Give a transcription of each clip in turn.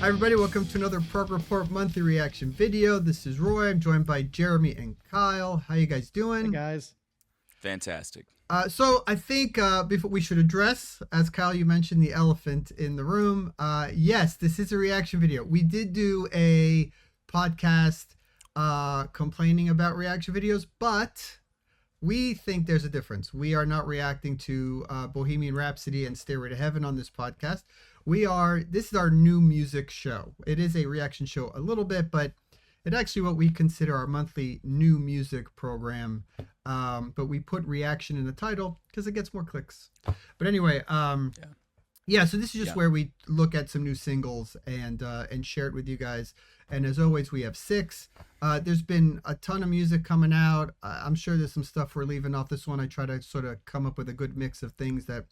Hi everybody, welcome to another Prog Report monthly reaction video. This is Roy. I'm joined by Jeremy and Kyle. How you guys doing? Hey guys. Fantastic. So I think before we should address, as Kyle you mentioned, the elephant in the room. Yes, this is a reaction video. We did do a podcast complaining about reaction videos, but we think there's a difference. We are not reacting to Bohemian Rhapsody and Stairway to Heaven on this podcast. This is our new music show. It is a reaction show a little bit, but it's actually what we consider our monthly new music program. But we put reaction in the title because it gets more clicks. But anyway, yeah, so this is just where we look at some new singles and share it with you guys. And as always, we have 6. There's been a ton of music coming out. I'm sure there's some stuff we're leaving off this one. I try to sort of come up with a good mix of things that,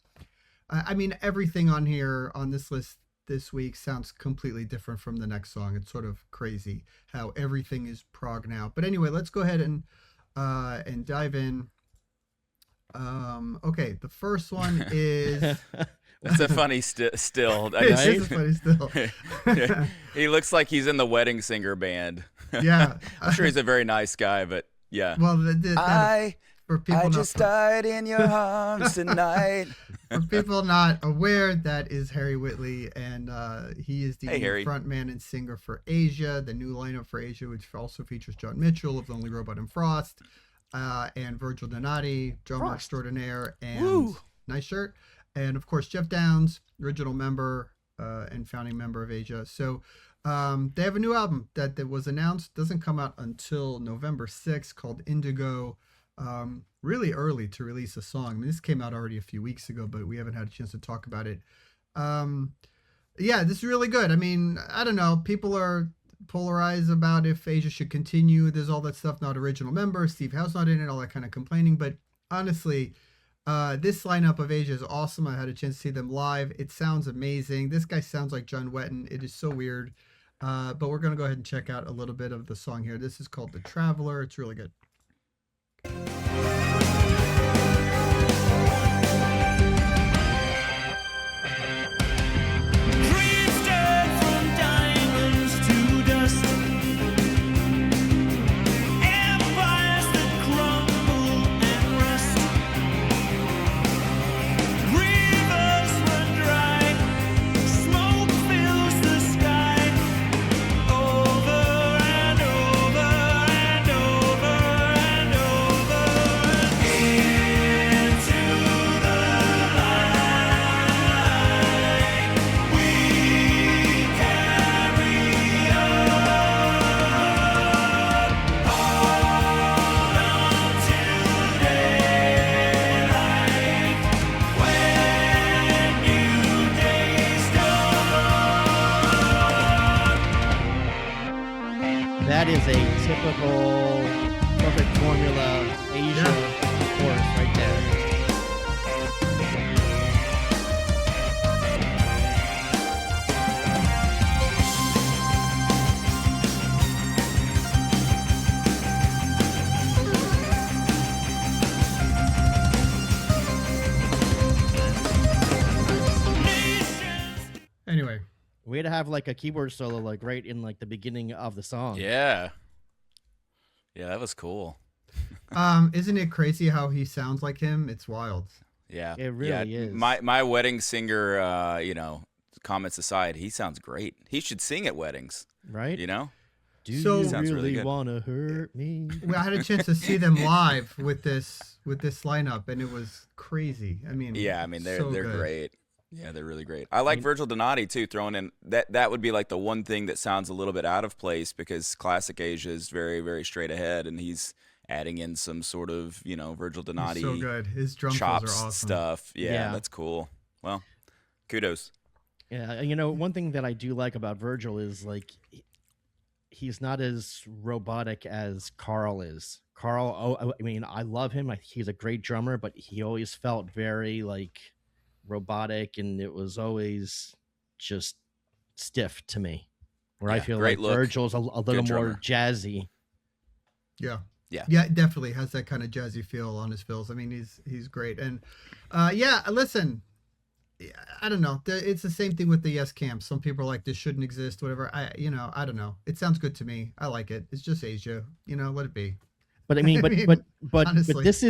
I mean, everything on here on this list this week sounds completely different from the next song. It's sort of crazy how everything is prog now. But anyway, let's go ahead and dive in. Okay, the first one is... That's a funny still. It is a funny still. He looks like he's in the Wedding Singer band. Yeah. I'm sure he's a very nice guy, but yeah. Well, I just died in your arms tonight. For people not aware, that is Harry Whitley, and he is the frontman and singer for Asia, the new lineup for Asia, which also features John Mitchell of Lonely Robot and Frost, and Virgil Donati, drummer extraordinaire, and nice shirt, and of course Jeff Downs, original member and founding member of Asia. So they have a new album that was announced. Doesn't come out until November 6th, called Indigo. Really early to release a song. I mean, this came out already a few weeks ago, but we haven't had a chance to talk about it. Yeah, this is really good. I mean, I don't know. People are polarized about if Asia should continue. There's all that stuff, not original member, Steve Howe's not in it, all that kind of complaining. But honestly, this lineup of Asia is awesome. I had a chance to see them live. It sounds amazing. This guy sounds like John Wetton. It is so weird. But we're going to go ahead and check out a little bit of the song here. This is called The Traveler. It's really good. That is a typical perfect formula Asia chorus right there. Anyway. We had to have like a keyboard solo like right in like the beginning of the song. Yeah, that was cool. Isn't it crazy how he sounds like him? It's wild. Yeah, it really is. My Wedding Singer, comments aside, he sounds great. He should sing at weddings, right? You know. Do you really wanna hurt me? Well, I had a chance to see them live with this lineup, and it was crazy. I mean, they're so great. Yeah, they're really great. I like Virgil Donati too. Throwing in that would be like the one thing that sounds a little bit out of place, because classic Asia is very, very straight ahead, and he's adding in some sort of Virgil Donati. He's so good. His drum chops fills are awesome. Stuff. Yeah, that's cool. Well, kudos. Yeah, one thing that I do like about Virgil is like he's not as robotic as Carl is. Carl, I mean, I love him. He's a great drummer, but he always felt very like robotic, and it was always just stiff to me, where I feel like Virgil's a little more jazzy. Yeah, definitely has that kind of jazzy feel on his fills. I mean, he's great. And yeah, listen, I don't know. It's the same thing with the Yes Camp. Some people are like, this shouldn't exist, whatever. I don't know. It sounds good to me. I like it. It's just Asia. Let it be. But I mean, but honestly, this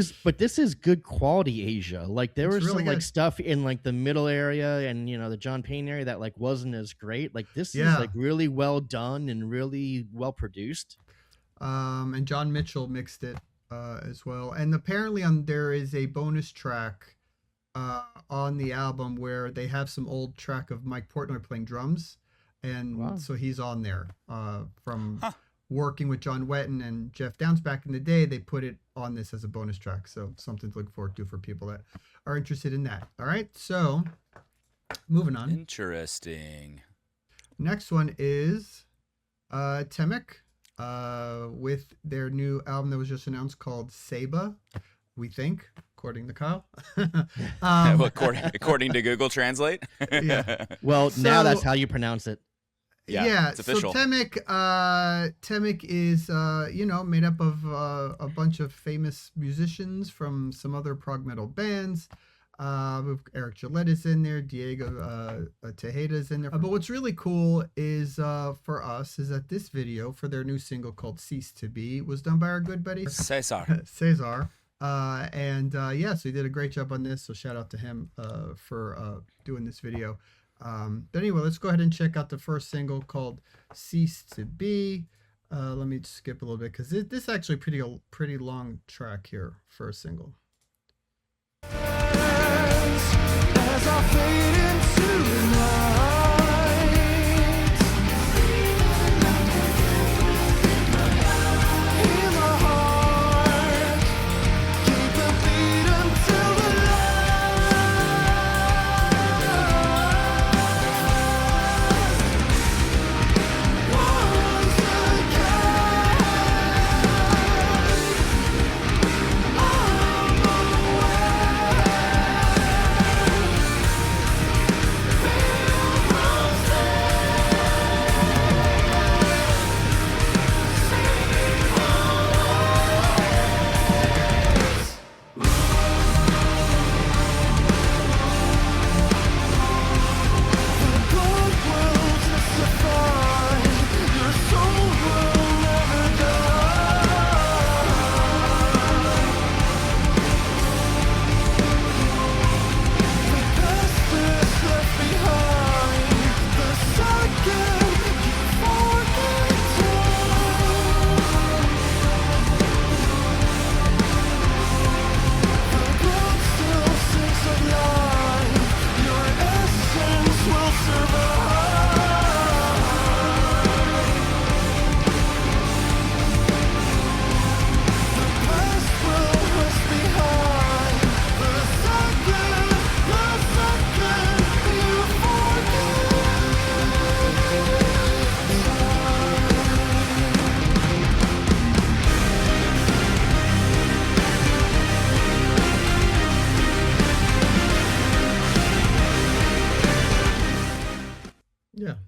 is good quality Asia. Like there was really some like good. stuff in like the middle area and the John Payne area that like wasn't as great. Like this is Yeah. like really well done and really well produced. And John Mitchell mixed it as well. And apparently there is a bonus track on the album where they have some old track of Mike Portnoy playing drums, and Wow. so he's on there from working with John Wetton and Jeff Downs back in the day. They put it on this as a bonus track, so something to look forward to for people that are interested in that. All right, so moving on. Interesting. Next one is Temic with their new album that was just announced called Seba, we think, according to Kyle. According to Google Translate. Yeah. Well, So- now that's how you pronounce it. Yeah, it's official. So Temic is made up of a bunch of famous musicians from some other prog metal bands. Eric Gillette is in there, Diego Tejeda is in there. But what's really cool is for us is that this video for their new single called "Cease to Be" was done by our good buddy Cesar. Cesar. So he did a great job on this. So shout out to him for doing this video. But anyway, let's go ahead and check out the first single called "Cease to Be." Let me skip a little bit because this is actually pretty long track here for a single. As I fade into the night, hear my heart, keep the beat until the last. Once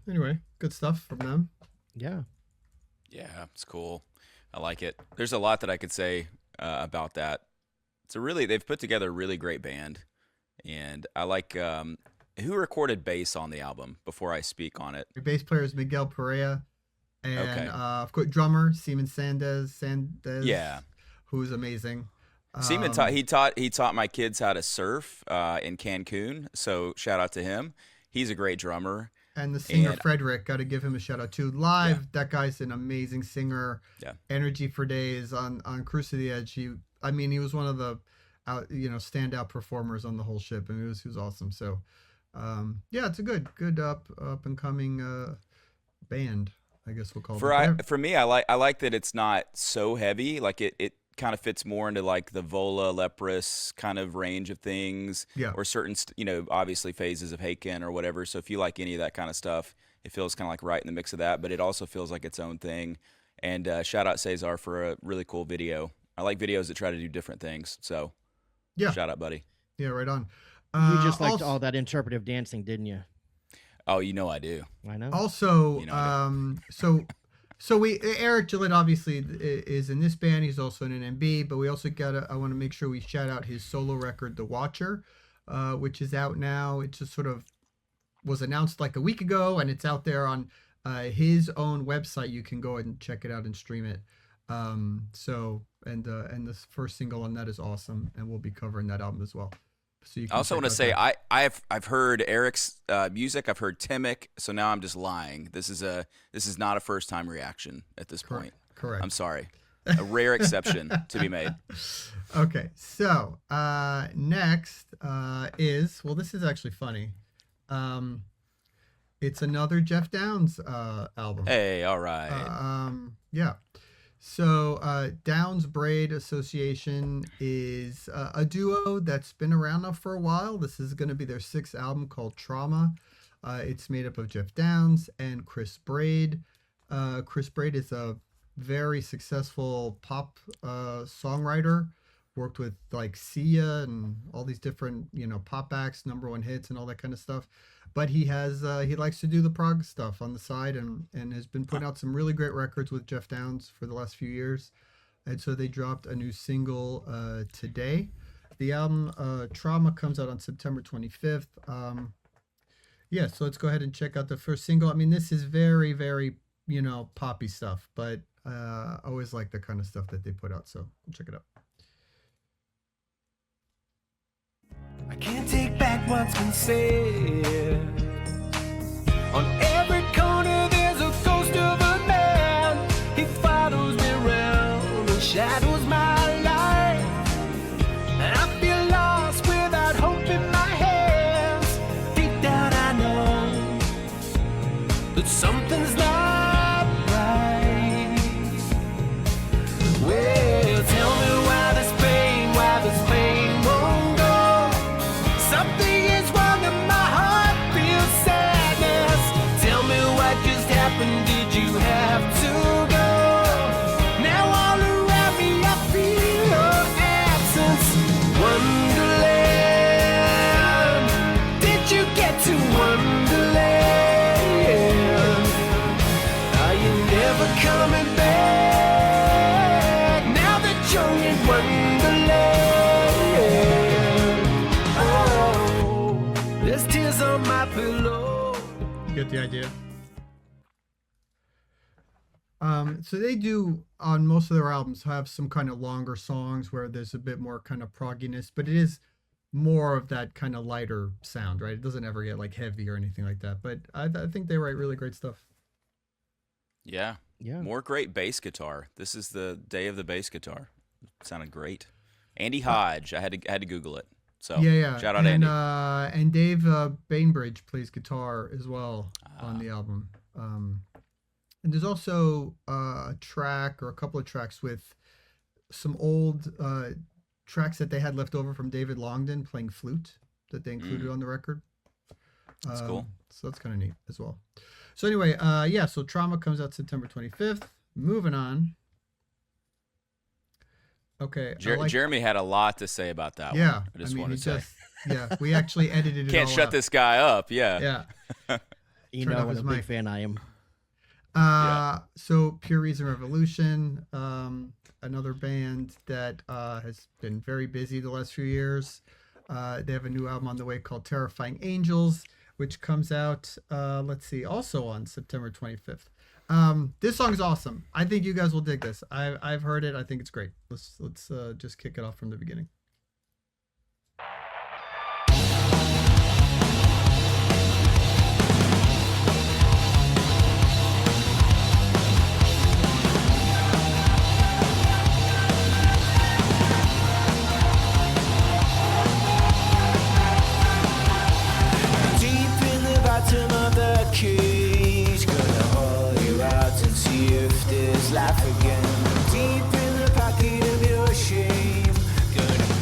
Anyway, good stuff from them. Yeah. Yeah, it's cool. I like it. There's a lot that I could say about that. They've put together a really great band, and I like who recorded bass on the album before I speak on it. Your bass player is Miguel Perea, and Okay. of course drummer Seaman Sandez, Yeah. who's amazing. Seaman taught my kids how to surf in Cancun, so shout out to him. He's a great drummer. And the singer And- Frederick, got to give him a shout out too. Live, that guy's an amazing singer. Yeah. Energy for days on Cruise to the Edge. He was one of the standout performers on the whole ship, and he was awesome. So, it's a good up and coming band, I guess we'll call it. For me, I like that it's not so heavy. Like it kind of fits more into like the Vola Leprous kind of range of things, Yeah. or certain obviously phases of Haken or whatever. So if you like any of that kind of stuff, it feels kind of like right in the mix of that, but it also feels like its own thing. And shout out Cesar for a really cool video. I like videos that try to do different things. So Yeah. shout out, buddy. Yeah, right on. You just liked also- all that interpretive dancing, didn't you? Oh, I do. I know. Also, You know, Eric Gillette obviously is in this band. He's also in an MB, but we also I want to make sure we shout out his solo record, The Watcher, which is out now. It just sort of was announced like a week ago, and it's out there on his own website. You can go ahead and check it out and stream it. So the first single on that is awesome, and we'll be covering that album as well. So you can I also check want to out say that. I've heard Eric's music. I've heard Temic, so now I'm just lying. This is not a first time reaction at this point. Correct. I'm sorry. A rare exception to be made. Okay, so next is, well, this is actually funny. It's another Jeff Downs album. Hey, all right. Yeah. So Downs Braid Association is a duo that's been around now for a while. This is going to be their 6th album called Trauma. It's made up of Jeff Downs and Chris Braid. Chris Braid is a very successful pop songwriter. Worked with like Sia and all these different, pop acts, #1 hits and all that kind of stuff. But he has he likes to do the prog stuff on the side and has been putting out some really great records with Jeff Downs for the last few years. And so they dropped a new single today. The album Trauma comes out on September 25th. Yeah, so let's go ahead and check out the first single. I mean, this is very, very, poppy stuff, but I always like the kind of stuff that they put out. So check it out. I can't take back what's been said. On every corner there's a ghost of a man. He follows me around and shadows my life. And I feel lost without hope in my hands. Deep down I know that something's not right. Well, tell me why this pain won't go. Something is wrong and my heart feels sadness. Tell me what just happened, did you have to go? Now all around me I feel your absence. Wonderland, did you get to Wonderland? Are you never coming back now that you're in Wonderland? There's tears on my pillow. You get the idea. So they do on most of their albums have some kind of longer songs where there's a bit more kind of progginess, but it is more of that kind of lighter sound, right? It doesn't ever get like heavy or anything like that. But I think they write really great stuff. Yeah. Yeah. More great bass guitar. This is the day of the bass guitar. It sounded great. Andy Hodge. I had to Google it. So Yeah. shout out and, Andy. And Dave Bainbridge plays guitar as well on the album. And there's also a track or a couple of tracks with some old tracks that they had left over from David Longdon playing flute that they included on the record. That's cool. So that's kind of neat as well. So anyway, so Trauma comes out September 25th. Moving on. Okay. Jeremy had a lot to say about that one. Yeah. I just want to say. We actually edited it Can't all shut out. this guy up. Yeah. Yeah. You Turn know off what his a big mic. fan I am. So Pure Reason Revolution, another band that has been very busy the last few years. They have a new album on the way called Terrifying Angels, which comes out, also on September 25th. This song is awesome. I think you guys will dig this. I've heard it. I think it's great. Let's just kick it off from the beginning. Deep in the bottom of the cage, gonna haul you out and see if there's life again. Deep in the pocket of your shame, gonna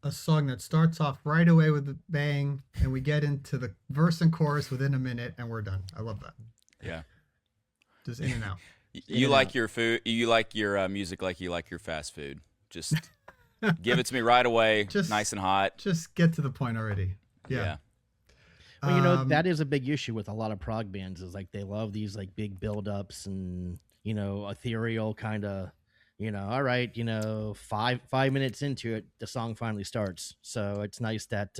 a song that starts off right away with a bang, and we get into the verse and chorus within a minute, and we're done. I love that. Yeah. Just in and out. You like your food. You like your music like you like your fast food. Just give it to me right away, Just- nice and hot. Just get to the point already. Yeah. Well, you know, Um, that is a big issue with a lot of prog bands is like they love these like big build-ups and, you know, ethereal kind of, you know, all right, you know, five minutes into it, the song finally starts. So it's nice that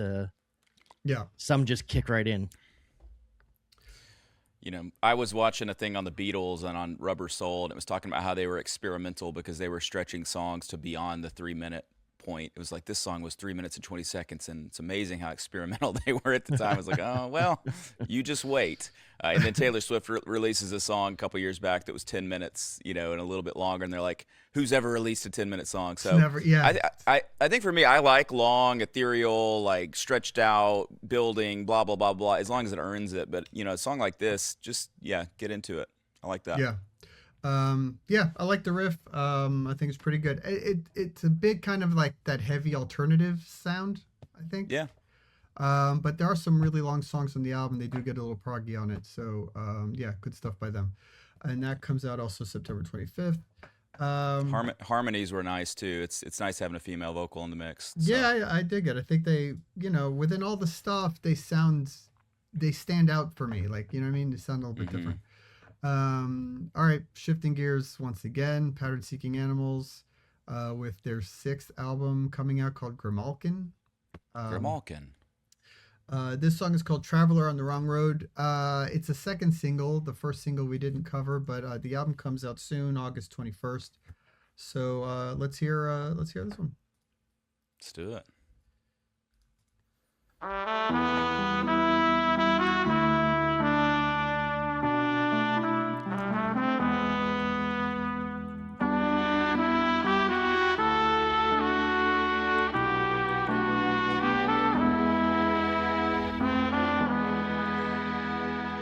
yeah. some just kick right in. You know, I was watching a thing on the Beatles and on Rubber Soul, and it was talking about how they were experimental because they were stretching songs to beyond the 3-minute point. It was like this song was 3 minutes and 20 seconds, and it's amazing how experimental they were at the time. I was like, oh, well, you just wait. And then Taylor Swift releases a song a couple years back that was 10 minutes, you know, and a little bit longer, and they're like, who's ever released a 10-minute song? So Never, yeah. I think for me, I like long, ethereal, like stretched out, building, blah, blah, blah, blah, as long as it earns it. But, you know, a song like this, just, yeah, get into it. I like that. Yeah. Yeah, I like the riff. I think it's pretty good. It's a big kind of like that heavy alternative sound, I think. Yeah. But there are some really long songs on the album. They do get a little proggy on it. So, yeah, good stuff by them. And that comes out also September 25th. Harmonies were nice too. It's nice having a female vocal in the mix. So. Yeah, I dig it. I think they, you know, within all the stuff, they stand out for me. Like, you know what I mean? They sound a little bit different. All right, shifting gears once again, Pattern Seeking Animals, with their 6th album coming out called Grimalkin. Grimalkin. This song is called Traveler on the Wrong Road. It's a second single. The first single we didn't cover, but the album comes out soon, August 21st. So let's hear this one. Let's do it.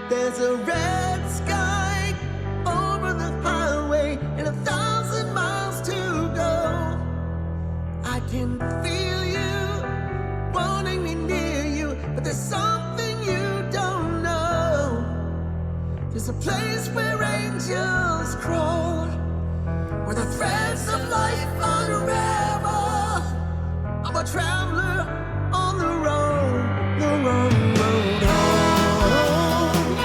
There's a red sky over the highway and 1,000 miles to go. I can feel you wanting me near you, but there's something you don't know. There's a place where angels crawl, where the threads of life unravel. I'm a traveler on the road, the wrong road home.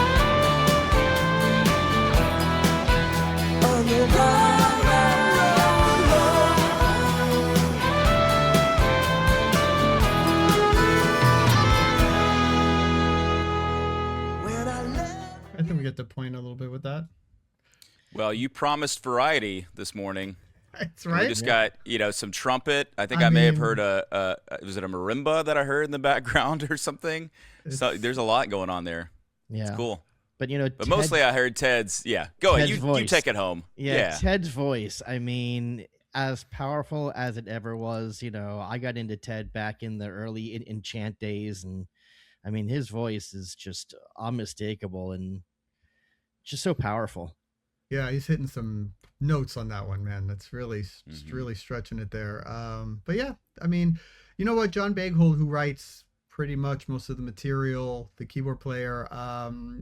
I think we get the point a little bit with that. Well, you promised variety this morning. That's We right. just got, you know, some trumpet. I think I I may have mean- heard was it a marimba that I heard in the background or something? So It's- there's a lot going on there. Yeah. It's cool. But, you know, But mostly I heard Ted's. Yeah. Go ahead. Ted's You voice. take it home. Yeah, Ted's voice. I mean, as powerful as it ever was, you know, I got into Ted back in the early Enchant days, and I mean, his voice is just unmistakable and just so powerful. Yeah, he's hitting some notes on that one, man. That's really, Mhm. really stretching it there. But yeah, I mean, you know what? John Baghold, who writes pretty much most of the material, the keyboard player,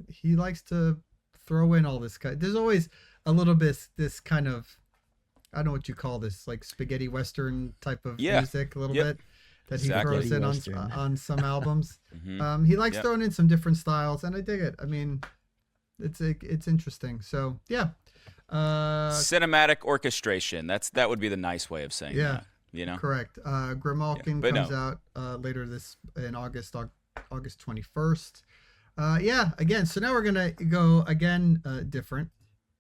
he likes to throw in all this kind. There's always a little bit this kind of, I don't know what you call this, like spaghetti western type of Yeah. music, a little Yep. bit that Exactly. he throws in Western. on some albums. Mhm. He likes Yep. throwing in some different styles, and I dig it. I mean, it's interesting. So yeah, Cinematic orchestration. That would be the nice way of saying Yeah. that. You know. correct. Grimalkin but comes no. out later in August 21st. Yeah, again. So now we're gonna go again different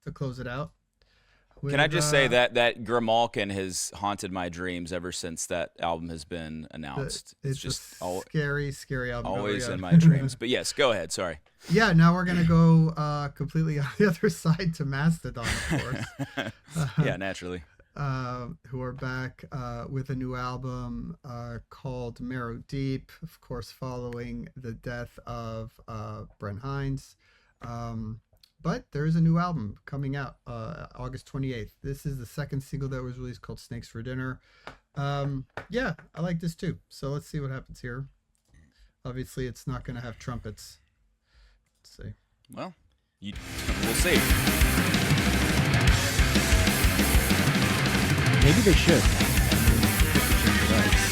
to close it out. Can I with, just say that Grimalkin has haunted my dreams ever since that album has been announced? it's just a scary album. always yeah. in my dreams. But yes, go ahead. Sorry. Yeah, now we're gonna go completely on the other side to Mastodon, of course. Yeah, naturally. Who are back with a new album called Marrow Deep, of course, following the death of Brent Hines. But there is a new album coming out August 28th. This is the second single that was released called Snakes for Dinner. Yeah, I like this too. So let's see what happens here. Obviously, it's not going to have trumpets. Let's see. Well, we'll see. Maybe they should. Change the rights.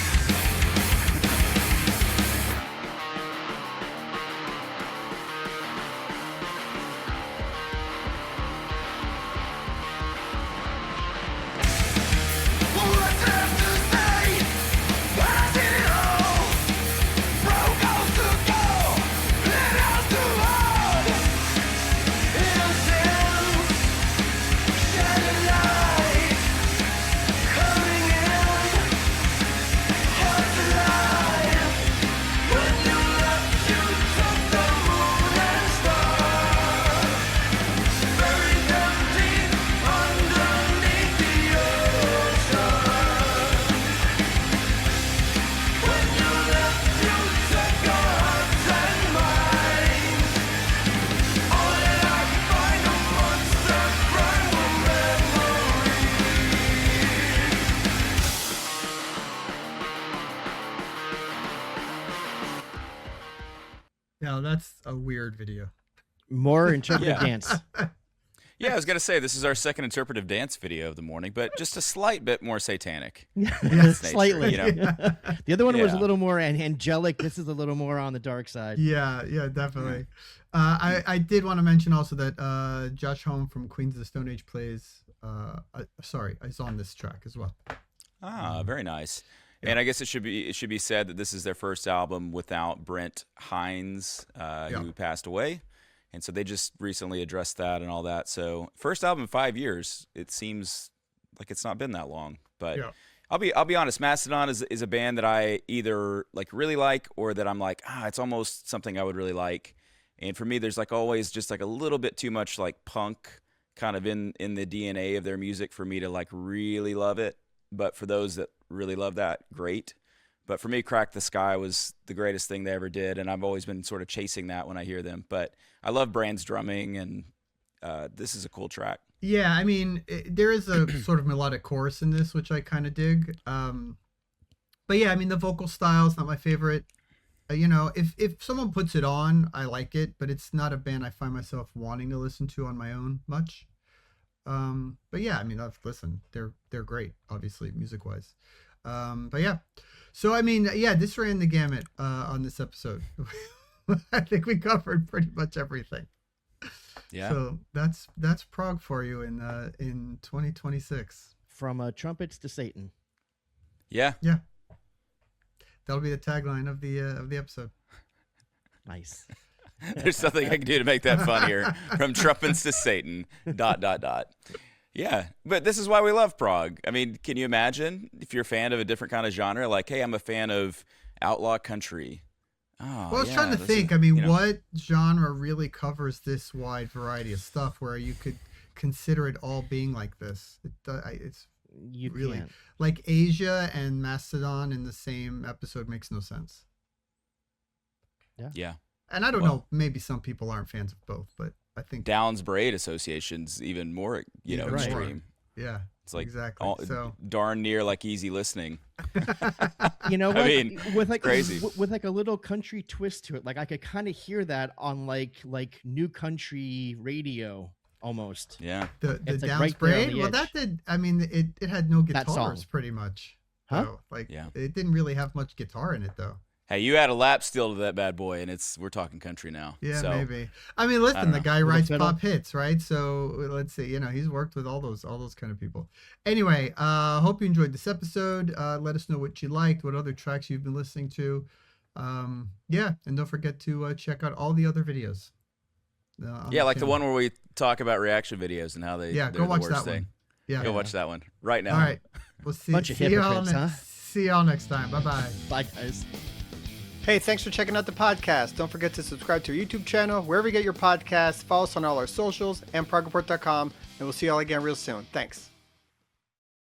Yeah, that's a weird video. More interpretive Yeah. dance. Yeah, I was gonna say this is our second interpretive dance video of the morning, but just a slight bit more satanic. Slightly. You know? The other one was a Yeah. little more angelic. This is a little more on the dark side. Yeah, definitely. I did want to mention also that Josh Homme from Queens of the Stone Age plays. Is on this track as well. Ah, very nice. And I guess it should be said that this is their first album without Brent Hines, who passed away, and so they just recently addressed that and all that. So first album in 5 years. It seems like it's not been that long, but I'll be honest. Mastodon is a band that I either really like or that I'm like, it's almost something I would really like. And for me, there's always just a little bit too much punk kind of in the DNA of their music for me to really love it. But for those that really love that, great. But for me, Crack the Sky was the greatest thing they ever did, and I've always been sort of chasing that when I hear them. But I love Brand's drumming, and this is a cool track. Yeah, I mean, there is a sort of melodic chorus in this, which I kind of dig. But yeah, I mean, the vocal style is not my favorite. If someone puts it on, I like it, but it's not a band I find myself wanting to listen to on my own much. But yeah, I mean, I've listened. They're great, obviously, music-wise. But yeah. So, I mean, yeah, this ran the gamut on this episode. I think we covered pretty much everything. Yeah. So that's Prog for you in 2026. From trumpets to Satan. Yeah. Yeah. That'll be the tagline of the episode. Nice. There's something I can do to make that funnier. From trumpets to Satan. ... Yeah, but this is why we love prog. I mean, can you imagine if you're a fan of a different kind of genre? Hey, I'm a fan of outlaw country. Oh, Well, I was trying to think. What genre really covers this wide variety of stuff where you could consider it all being like this? It's You really can't. like Asia and Mastodon in the same episode makes no sense. Yeah. And I don't know, maybe some people aren't fans of both, but I think Downs Braid Association's even more, Right. extreme. yeah, It's like exactly. So darn near easy listening. You know what? mean, with crazy. with a little country twist to it. I could kind of hear that on like new country radio almost. Yeah. the It's, Downs right there on Braid, the well, edge. that did. I mean, it had no That song. guitars pretty much. Huh? So, Yeah. it didn't really have much guitar in it though. Hey, you add a lap steel to that bad boy, and we're talking country now. Yeah, so, maybe. I mean, I listen, don't the know. guy Little writes fiddle. pop hits, right? So let's see, he's worked with all those kind of people. Anyway, hope you enjoyed this episode. Let us know what you liked, what other tracks you've been listening to. Yeah, and don't forget to check out all the other videos. On Yeah, the like the channel. one where we talk about reaction videos and how they're go watch the that worst thing. one. Yeah. Go watch that one right now. All right. We'll see. Bunch of see you all hypocrites, huh? See y'all next time. Bye bye. Bye, guys. Hey, thanks for checking out the podcast. Don't forget to subscribe to our YouTube channel, wherever you get your podcasts. Follow us on all our socials and progreport.com, and we'll see you all again real soon. Thanks.